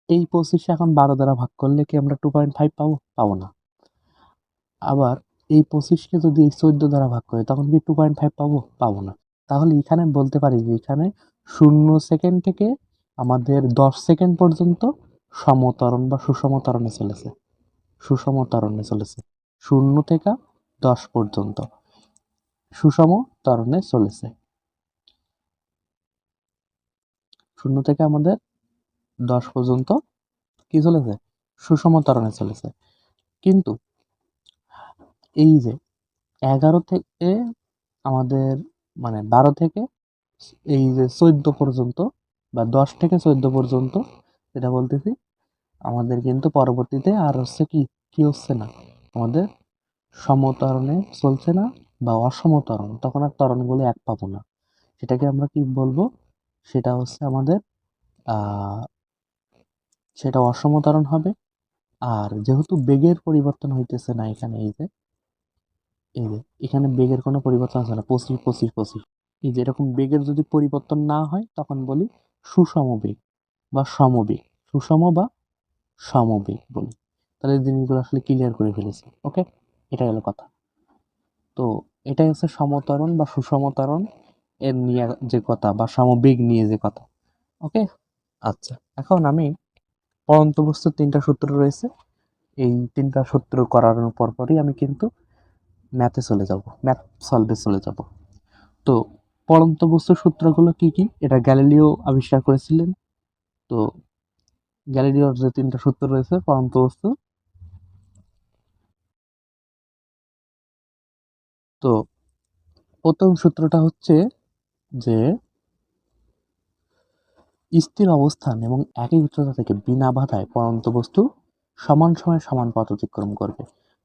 এই 25 এখন 12 দ্বারা ভাগ করলে কি আমরা 2.5 পাবো? পাবো না। আবার এই 25কে যদি এই 14 দ্বারা ভাগ করি, তখন কি 2.5 পাবো? পাবো না। তাহলে এখানে বলতে পারি যে এখানে 0 সেকেন্ড থেকে আমাদের 10 সেকেন্ড পর্যন্ত সমতরণ বা সুষমতরণে চলেছে। সুষমতরণে চলেছে 0 থেকে 10 পর্যন্ত সুষম ত্বরণে চলেছে। 0 থেকে আমাদের 10 পর্যন্ত কি চলেছে? সুষম ত্বরণে চলেছে। কিন্তু এই যে 11 থেকে আমাদের মানে 12 থেকে এই যে 14 পর্যন্ত বা 10 থেকে 14 পর্যন্ত যেটা বলতেছি, আমাদের কিন্তু পরবর্তীতে আর হচ্ছে কি কি হচ্ছে না, আমাদের সমতরণে চলছে না বা অসমতরণ, তখন আর ত্বরণগুলো এক পাবো না। সেটাকে আমরা কি বলবো? সেটা হচ্ছে আমাদের সেটা অসমতরণ হবে। আর যেহেতু বেগের পরিবর্তন হইতেছে না এখানে, এই যে এখানে বেগের কোনো পরিবর্তন আছে না, 25 25 25, এই যে এরকম বেগের যদি পরিবর্তন না হয় তখন বলি সুষম বেগ বা সমবেগ, সুষম বা সমবেগ বলি। তাহলে এই জিনিসগুলো আসলে ক্লিয়ার করে ফেলেছি। ওকে, এটাই হলো কথা। তো এটাই হচ্ছে সমতরণ বা সুষমতরণ এর নিয়ে যে কথা, বা সমবেগ নিয়ে যে কথা। ওকে, আচ্ছা, এখন আমি পরন্ত বস্তুর 3টা সূত্র রয়েছে, এই 3টা সূত্র করার পরপরই আমি কিন্তু ম্যাথে চলে যাব, ম্যাথ সলভে চলে যাব। তো পরন্ত বস্তুর সূত্রগুলো কি কি, এটা গ্যালিলিও আবিষ্কার করেছিলেন। তো গ্যালিলিওর যে 3টা সূত্র রয়েছে পরন্ত বস্তু, তো প্রথম সূত্রটা হচ্ছে যে স্থির অবস্থান এবং একই উচ্চতা থেকে বিনা বাধায় পরন্ত বস্তু সমান সময়ে সমান পথ অতিক্রম করবে।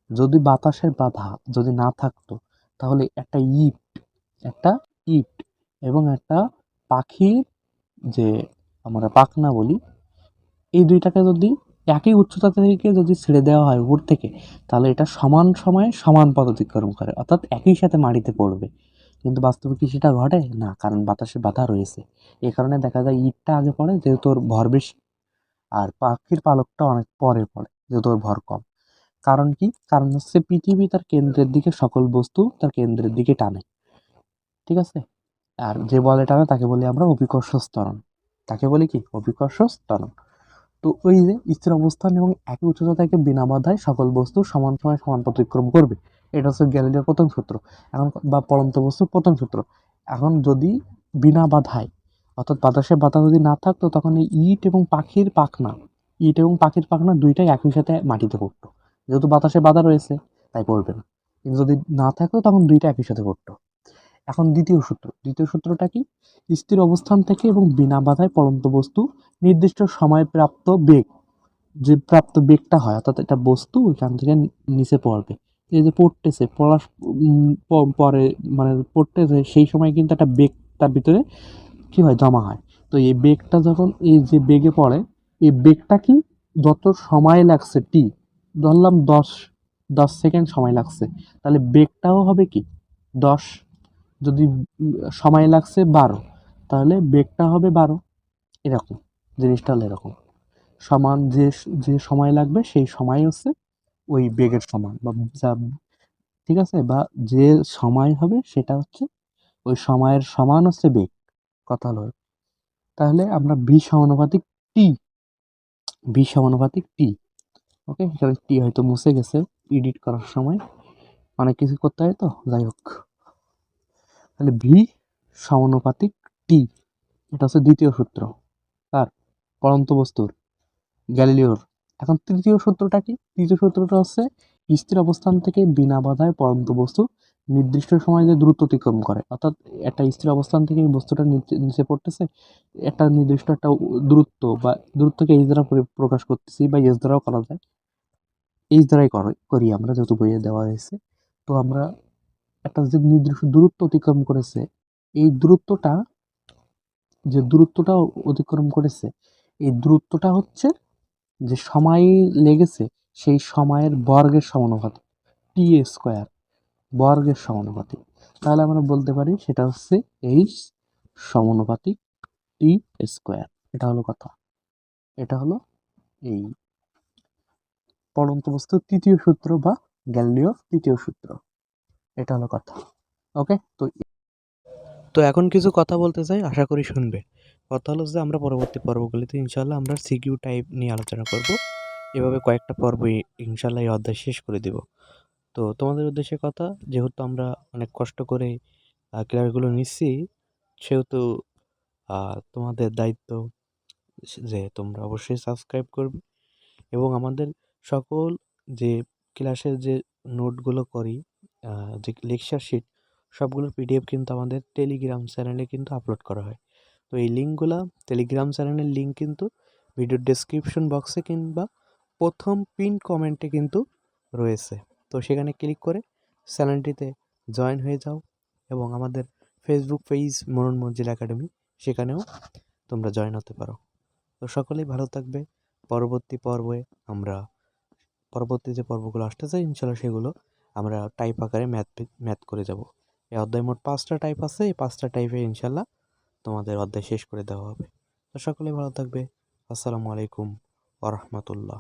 যদি বাতাসের বাধা যদি না থাকতো, তাহলে একটা ইট এবং একটা পাখির যে আমরা পাখনা বলি, এই দুইটাকে যদি একই উচ্চতা থেকে যদি ছেড়ে দেওয়া হয় উপর থেকে, তাহলে এটা সমান সময়ে সমান পথ অতিক্রম করে, অর্থাৎ একই সাথে মাটিতে পড়বে। কিন্তু বাস্তবে কি সেটা ঘটে না, কারণ বাতাসে বাধা রয়েছে। এই কারণে দেখা যায় ইটটা আগে পড়ে যেহেতু ওর ভর বেশি, আর পাখির পালকটা অনেক পরে পড়ে যেহেতু ওর ভর কম। কারণ কি? কারণ হচ্ছে পৃথিবী তার কেন্দ্রের দিকে সকল বস্তু তার কেন্দ্রের দিকে টানে, ঠিক আছে? আর যে বলে টানে তাকে বলি আমরা অভিকর্ষ ত্বরণ। তাকে বলি কি? অভিকর্ষ ত্বরণ। তো ওই যে স্থির অবস্থান এবং একই উচ্চতা থেকে বিনা বাধায় সকল বস্তু সমান সময়ে সমান পথ অতিক্রম করবে, এটা হচ্ছে গ্যালিলিওর প্রথম সূত্র। এখন বা পরন্ত বস্তুর প্রথম সূত্র। এখন যদি বিনা বাধায়, অর্থাৎ বাতাসে বাধা যদি না থাকতো, তখন এই ইট এবং পাখির পাখনা দুইটাই একই সাথে মাটিতে পড়তো। যেহেতু বাতাসে বাধা রয়েছে তাই পড়বে না। কিন্তু যদি না থাকতো তখন দুইটা একই সাথে পড়তো। এখন দ্বিতীয় সূত্রটা কি? স্থির অবস্থান থেকে এবং বিনা বাধায় পড়ন্ত বস্তু নির্দিষ্ট সময় প্রাপ্ত বেগ, যে প্রাপ্ত বেগটা হয়, অর্থাৎ একটা বস্তু এখান থেকে নিচে পড়বে, এই যে পড়তেছে পড়ার পরে মানে পড়তেছে, সেই সময় কিন্তু একটা বেগ তার ভিতরে কি হয়, জমা হয়। তো এই বেগটা যখন এই যে বেগে পড়ে, এই বেগটা কি, যত সময় লাগছে ধরলাম 10 10 সেকেন্ড সময় লাগছে, তাহলে বেগটাও হবে কি 10। যদি সময় লাগছে 12, তাহলে বেগটা হবে 12। এরকম জিনিসটা হলো এরকম, সমান যে যে সময় লাগবে সেই সময় হচ্ছে ওই বেগের সমান, বা যা, ঠিক আছে, বা যে সময় হবে সেটা হচ্ছে ওই সময়ের সমান হচ্ছে বেগ। কথা হলো, তাহলে আমরা টি ভি সমানুপাতিক টি, ওকে, এখানে টি হয়তো মুছে গেছে এডিট করার সময়, অনেক কিছু করতে হয় তো, যাই হোক। তাহলে ভি টি, এটা হচ্ছে দ্বিতীয় সূত্র তার পরন্ত বস্তুর, গ্যালিলিওর। এখন তৃতীয় সূত্রটা হচ্ছে স্থির অবস্থান থেকে বিনা বাধায় পরন্ত বস্তু নির্দিষ্ট সময় যে দূরত্ব অতিক্রম করে, অর্থাৎ একটা স্থির অবস্থান থেকে এই বস্তুটা নিচে নিচে পড়তেছে, একটা নির্দিষ্ট একটা দূরত্ব, বা দূরত্বকে এইচ দ্বারা প্রকাশ করতেছি, বা এস দ্বারাও করা যায়, এইচ দ্বারাই করি আমরা, যেহেতু বইয়ে দেওয়া হয়েছে। তো আমরা একটা যে নির্দিষ্ট দূরত্ব অতিক্রম করেছে, এই দূরত্বটা অতিক্রম করেছে, এই দূরত্বটা হচ্ছে যে সময় লেগেছে সেই সময়ের বর্গের সমানুপাতিক, টি স্কোয়ার বর্গের সমানুপাতিক। তাহলে আমরা বলতে পারি সেটা হচ্ছে এইচ সমানুপাতিক টি স্কোয়ার। এটা হলো কথা, এটা হলো এই পড়ন্ত বস্তুর তৃতীয় সূত্র বা গ্যালিলিওর তৃতীয় সূত্র। এটা হলো কথা। ওকে, তো তো এখন কিছু কথা বলতে চাই, আশা করি শুনবে। কথা হলো যে আমরা পরবর্তী পর্বগুলিতে ইনশাআল্লাহ আমরা সিকিউ টাইপ নিয়ে আলোচনা করব। এভাবে কয়েকটা পর্বই ইনশাআল্লাহ এই অধ্যায় শেষ করে দিব। তো তোমাদের উদ্দেশ্যে কথা, যেহেতু আমরা অনেক কষ্ট করে ক্লিয়ারগুলো নিচ্ছি, সেহেতু তোমাদের দায়িত্ব যে তোমরা অবশ্যই সাবস্ক্রাইব করবে এবং আমাদের সকল যে ক্লাসের যে নোটগুলো করি, যে লেকচার শিট, সবগুলোর পিডিএফ কিন্তু আমাদের টেলিগ্রাম চ্যানেলে কিন্তু আপলোড করা হয়। তো এই লিঙ্কগুলো, টেলিগ্রাম চ্যানেলের লিঙ্ক কিন্তু ভিডিওর ডেসক্রিপশন বক্সে কিংবা প্রথম পিন কমেন্টে কিন্তু রয়েছে। তো সেখানে ক্লিক করে চ্যানেলটিতে জয়েন হয়ে যাও এবং আমাদের ফেসবুক পেজ মনন মঞ্জিল একাডেমি, সেখানেও তোমরা জয়েন হতে পারো। তো সকলেই ভালো থাকবে। পরবর্তী যে পর্বগুলো আসতে চাই ইনশাল্লাহ সেগুলো আমরা টাইপ আকারে ম্যাথ করে যাব। এই অধ্যায় মোট 5টা টাইপ আছে, এই 5টা টাইপে ইনশাল্লাহ তোমাদের অধ্যায় শেষ করে দেওয়া হবে। তো সকলেই ভালো থাকবে। আসসালামু আলাইকুম ওয়া রাহমাতুল্লাহ।